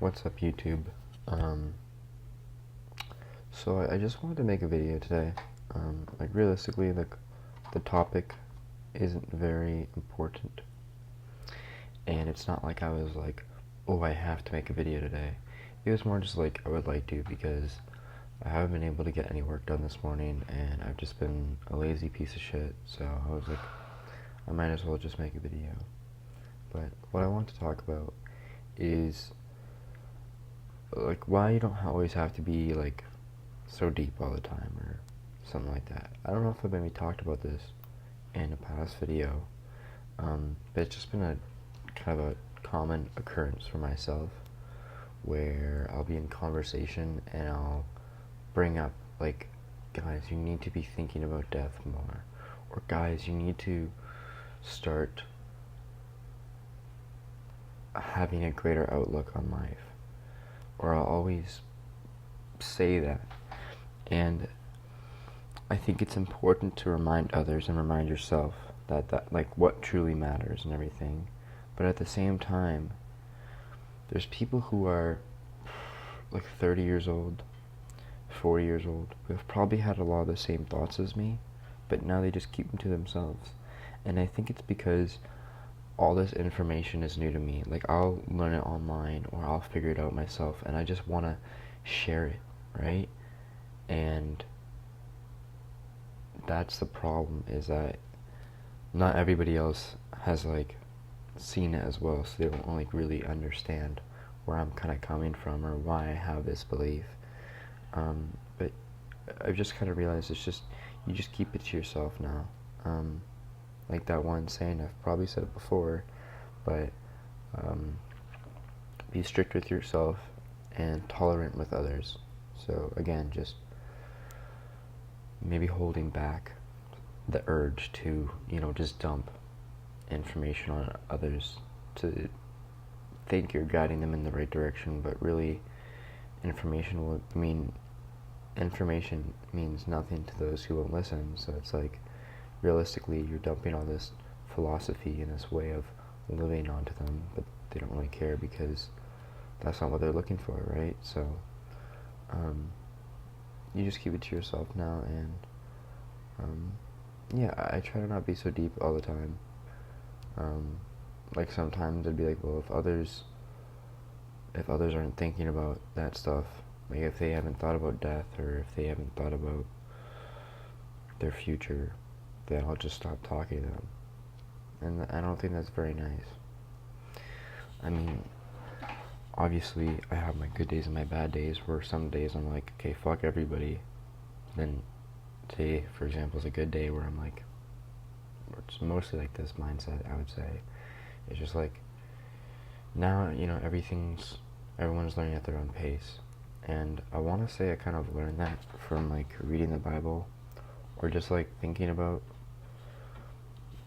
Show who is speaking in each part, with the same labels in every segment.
Speaker 1: What's up, YouTube? Um, so I just wanted to make a video today. Realistically, the topic isn't very important, and it's not like I was like, oh, I have to make a video today. It was more just like I would like to because I haven't been able to get any work done this morning, and I've just been a lazy piece of shit. So I was like, I might as well just make a video. But what I want to talk about is like why you don't always have to be like so deep all the time or something like that. I don't know if I've maybe talked about this in a past video, but it's just been a kind of a common occurrence for myself where I'll be in conversation and I'll bring up like, guys, you need to be thinking about death more, or guys, you need to start having a greater outlook on life, or I'll always say that. And I think it's important to remind others and remind yourself that like what truly matters and everything. But at the same time, there's people who are like 30 years old, 40 years old, who have probably had a lot of the same thoughts as me, but now they just keep them to themselves. And I think it's because all this information is new to me. Like, I'll learn it online or I'll figure it out myself, and I just want to share it, right? And that's the problem, is that not everybody else has like seen it as well, so they don't like really understand where I'm kind of coming from or why I have this belief. But I've just kind of realized it's just, you just keep it to yourself now. Like that one saying, I've probably said it before, but be strict with yourself and tolerant with others. So again, just maybe holding back the urge to, just dump information on others, to think you're guiding them in the right direction, but really information means nothing to those who won't listen. So it's like, realistically, you're dumping all this philosophy and this way of living onto them, but they don't really care because that's not what they're looking for, right? So you just keep it to yourself now, and yeah, I try to not be so deep all the time. Like sometimes I'd be like, well, if others aren't thinking about that stuff, like if they haven't thought about death or if they haven't thought about their future, then I'll just stop talking to them. And I don't think that's very nice. I mean, obviously I have my good days and my bad days, where some days I'm like, okay, fuck everybody. Then today, for example, is a good day where I'm like, it's mostly like this mindset, I would say. It's just like, now, everyone's learning at their own pace. And I want to say I kind of learned that from like reading the Bible, or just like thinking about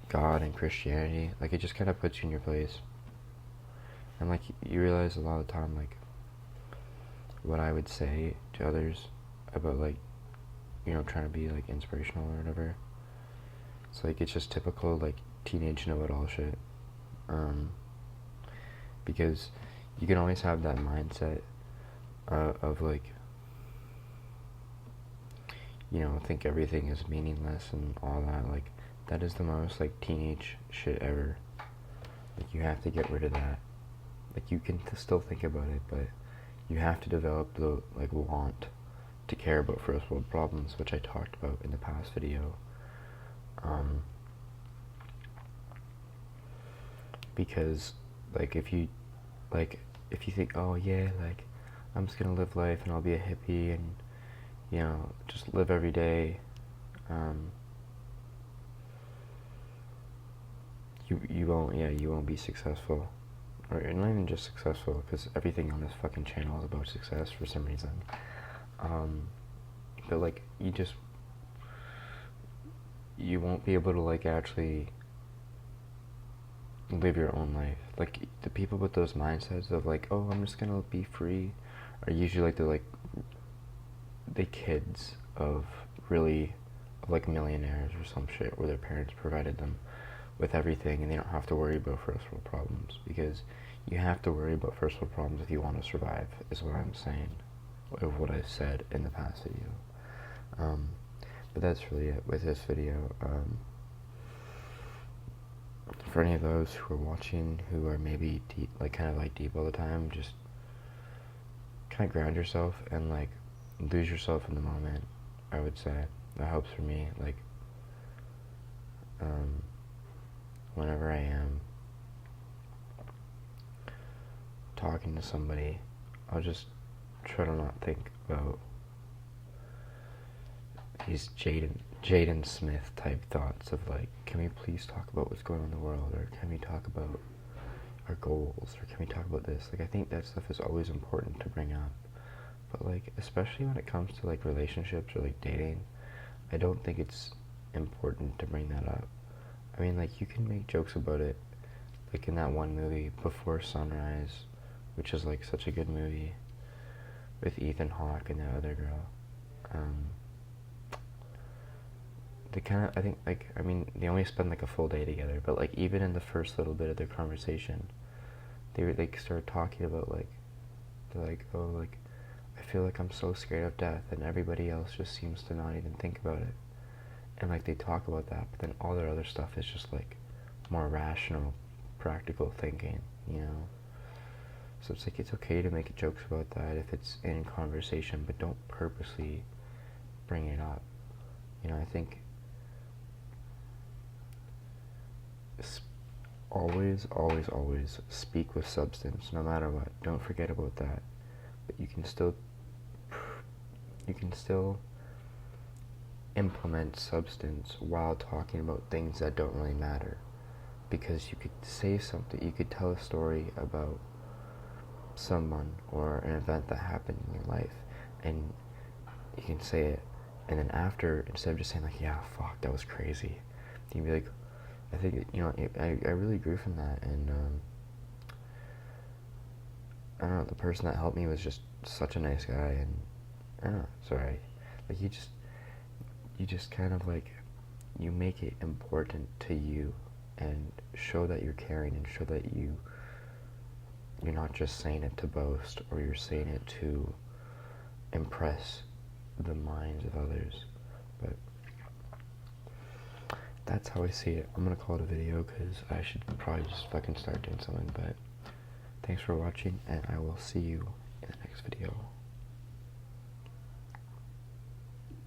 Speaker 1: God and Christianity. Like, it just kind of puts you in your place. And like, you realize a lot of the time, like, what I would say to others about like, trying to be like inspirational or whatever. It's like, it's just typical like teenage know-it-all shit. Because you can always have that mindset of like, think everything is meaningless and all that. Like, that is the most like teenage shit ever. Like, you have to get rid of that. Like, you can still think about it, but you have to develop the like want to care about first world problems, which I talked about in the past video. Because like if you think, oh yeah, like I'm just gonna live life and I'll be a hippie and just live every day, you won't be successful, or you're not even just successful, because everything on this fucking channel is about success for some reason. But like, you won't be able to like actually live your own life. Like, the people with those mindsets of like, oh, I'm just gonna be free, are usually like the kids of like millionaires or some shit, where their parents provided them with everything and they don't have to worry about first world problems, because you have to worry about first world problems if you want to survive, is what I'm saying, of what I've said in the past video. But that's really it with this video. For any of those who are watching who are maybe deep, like kind of like deep all the time, just kind of ground yourself and like lose yourself in the moment. I would say that helps for me. Like whenever I am talking to somebody, I'll just try to not think about these Jaden Smith type thoughts of like, can we please talk about what's going on in the world, or can we talk about our goals, or can we talk about this? Like, I think that stuff is always important to bring up, but like, especially when it comes to like relationships or like dating, I don't think it's important to bring that up. I mean, like, you can make jokes about it, like in that one movie, Before Sunrise, which is like such a good movie with Ethan Hawke and that other girl. They kind of, I think, like, I mean, they only spend like a full day together, but like even in the first little bit of their conversation, they would like start talking about like, they're like, oh, like, I feel like I'm so scared of death, and everybody else just seems to not even think about it. And like they talk about that, but then all their other stuff is just like more rational, practical thinking, you know? So it's like, it's okay to make jokes about that if it's in conversation, but don't purposely bring it up. You know, I think always speak with substance, no matter what. Don't forget about that. But you can still implement substance while talking about things that don't really matter. Because you could say something, you could tell a story about someone or an event that happened in your life, and you can say it, and then after, instead of just saying like, yeah, fuck, that was crazy, you can be like, I think, you know, I really grew from that, and I don't know, the person that helped me was just such a nice guy, and I don't know, sorry, like, you just kind of like, you make it important to you, and show that you're caring, and show that you're not just saying it to boast, or you're saying it to impress the minds of others. But that's how I see it. I'm gonna call it a video because I should probably just fucking start doing something. But thanks for watching, and I will see you in the next video.